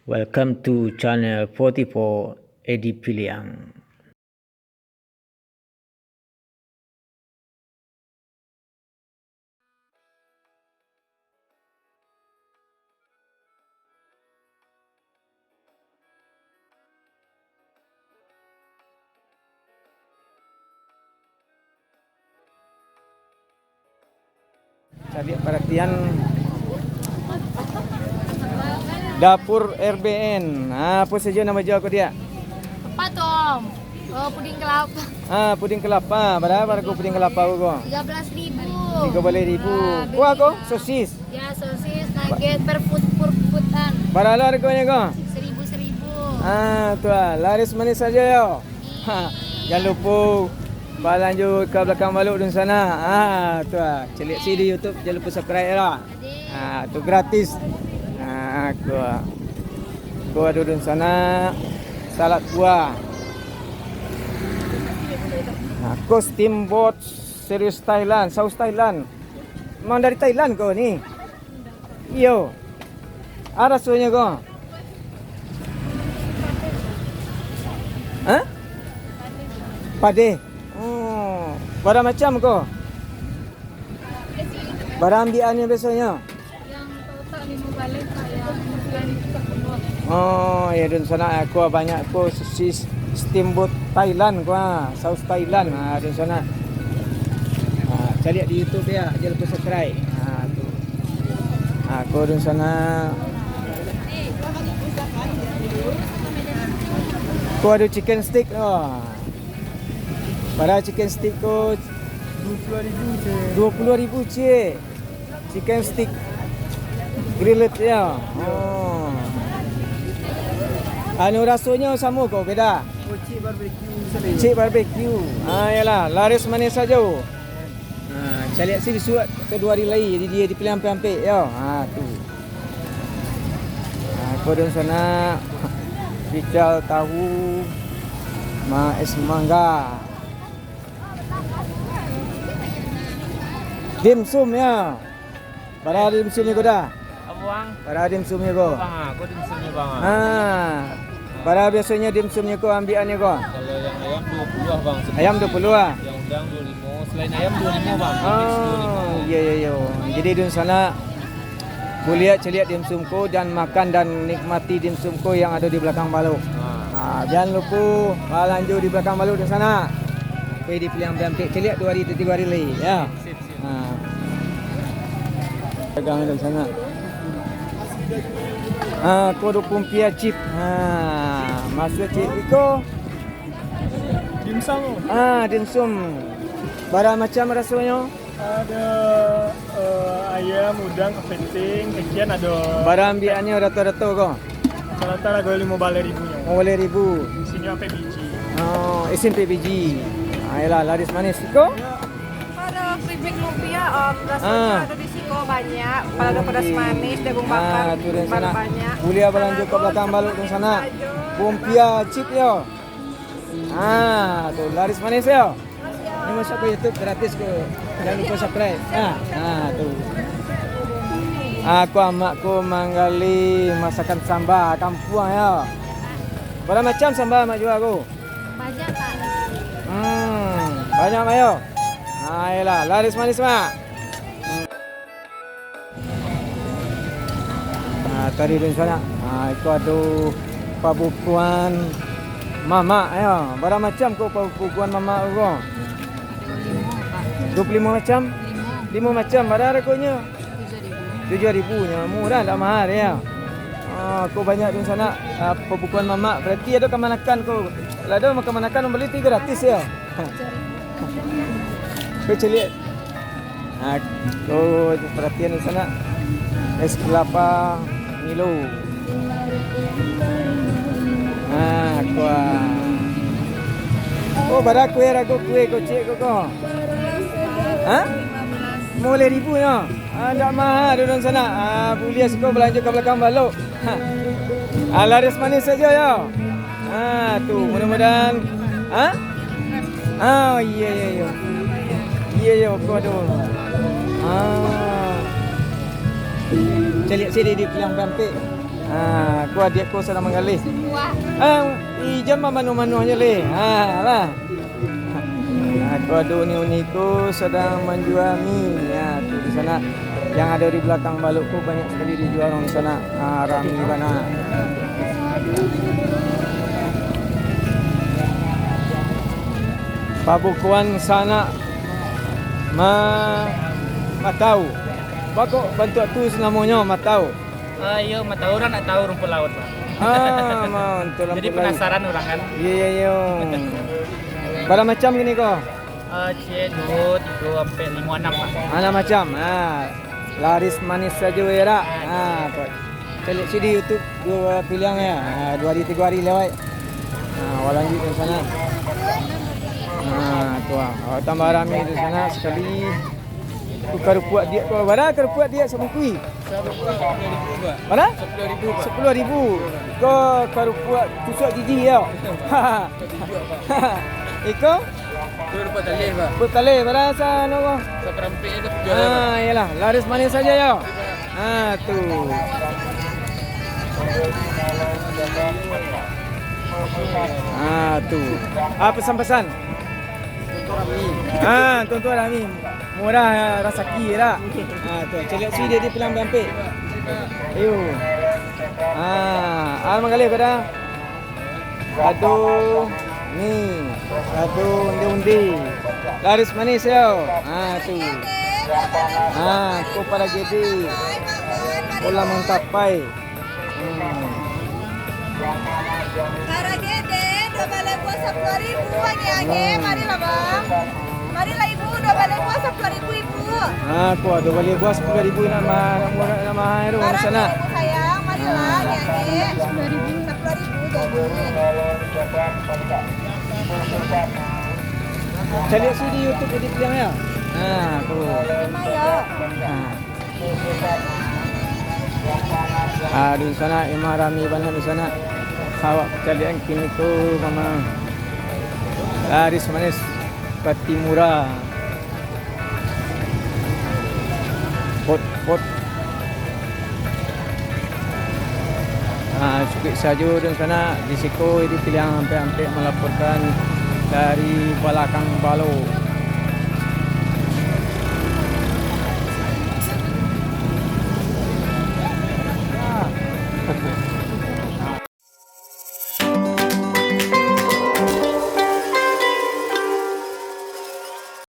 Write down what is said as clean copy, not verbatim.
Welcome to channel 44 Edi Piliang. Cari perhatian dapur RBN. Apa saja nama jual kau dia? Apa Tom? Oh, puding kelapa. Puding kelapa. Berapa harga puding kelapa kau? 13.000. 13.000. Kuah kau? Sosis. Ya, sosis, nugget per foot-an. Berapa harganya kau? 1.000. Tu lah. Laris manis saja yo. Jangan lupa lanjut ke belakang baluk di sana. Tu lah. Celik si di YouTube. Jangan lupa subscribe lah. Tu gratis. Aku ada di sana salad buah. Aku steamboat serius Thailand, saus Thailand. Memang dari Thailand kau ni? Iyo. Ada rasanya kau? Pade. Barang macam kau? Barang ambiannya biasanya? Yang total 5 balik yang ya dan sana aku banyak aku sosis steamboat Thailand gua, saus Thailand. Dan sana. Cari di YouTube ya, jangan lupa subscribe. Tu. Aku dan sana. Aku ada chicken stick. Pada chicken stick ko 20.000 cik. Chicken stick grilled ya. Anu rasanya sama kau beda? Cik barbecue. Cik barbecue. Yalah, laris manis saja. Saya lihat sini surat kedua hari lagi jadi dia dipilih hampir-hampir ya. Tu. Aku dan sana pical tahu es mangga. Dimsum ya. Para dimsumnya kau dah? Abang. Para dimsumnya kau? Aku dimsumnya bang. Para biasanya dimsumnya kau ambilannya kau? Kalau yang ayam 20 bang. Ayam 20 ah? Yang udang 25. Selain ayam 25 bang. Ya. Jadi di sana boleh lihat dimsumku dan makan dan nikmati dimsumku yang ada di belakang baluk. Jangan lupa lanjut di belakang baluk di sana. Pergi di pilihan hampir. Lihat 2 hari 3 hari lagi ya. Sip. Dagang di sana. Kodo pumpia chip. Masuk chip iko. Dimsum. Dimsum. Barang macam rasanya? Ada ayam, udang, kepiting, ikan ada. Barang ambilannya rata-rata kau? Rata-rata ada 5 balik ribunya. 5.000. Isinya apa biji? Isin PBG. Yalah, laris manis iko. Ada keripik lumpia rasanya ada di siko banyak. Kalau ada pedas manis, jagung bakar, Tu di sana. banyak. Boleh lanjut ke belakang baluk di sana. Pumpia chip yo. Tu laris manis yo. Ini masuk ke YouTube gratis ko. Jangan lupa subscribe. Tu. Aku amakku manggali masakan sambal kampung ya. Berapa macam sambal mak jual aku? Banyak tak? Banyak mayo. Yalah, laris manis mak. Tadi di sana. Itu ada pabukuan mama ya. Berapa macam kau pabukuan mama kau? 25 macam? 5 macam. Berapa harganya? 7.000 nya. Murah tak mahal ya. Kau banyak di sana pabukuan mama. Berarti ada kemanakan kau. Kalau ada makan beli 3 gratis ya. Kau celik. Kau perhatian di sana. Es kelapa Milo. Kuah. Bara kue ragu kue kocik kau. 15.000 ya. Tak mahal di sana. Boleh kau belanja ke belakang baluk. Laris manis saja ya. Tu mudah-mudahan. Iya aku ada. Cari sini di pilihan hampir. Aku adik ko sedang menggalih. Wah. Ijam manu-manu aja le. Lah. Aku ada uni-uni ko sedang menjual mie. Ya, tu di sana. Yang ada di belakang balokku banyak sekali dijual orang di sana. Rami bana. Pabukuan sana matau. Bakok bantu tu namanya matau. Iya, mata orang nak tahu rumput laut, Pak. Mau untuk lampu Jadi laut. penasaran orang kan. Iya. Berapa macam gini kok? C2, 3, sampai 5, 6, Pak. Mana macam? Laris manis saja ya. Kok. Cari di YouTube dua pilihan ya. 2 hari 3 hari lewat. Walanjut di sana. Tu tambah ramai di sana sekali. Tukar puak dia kau berapa kerpuak dia sama kui? Berapa? 10,000. Kau kerpuak tusuk gigi ya. Iko? Bertalih berasa nopo? Seperampik itu Iyalah, laris manis saja ya. Tu. Tu. Pesan-pesan. Tuan-tuan Rami. Murah rasaki dah. Tu. Celiak si dia pelang berampik. Ayo. Menggalih pada. Aduh. Ni. Aduh undi-undi. Laris manis ya. Tu. Ko para gede. Pola mengkapai. Para gede, 2 balai buah 10.000 age, marilah bang. Marilah ibu, 2 balai buah 10.000 ibu. Ko ada boleh buat 10,000 nama itu di sana. Ibu sayang, marilah age. 10.000 jadi. Cari si di YouTube jadi pilihan ya. Tu. Terima ya. Di sana memang ramai banyak di sana. Awak kalian kini tu memang laris manis, pati murah. Pot. Cukup saja di sana. Di situ ini pilihan hampir-hampir melaporkan dari belakang balok.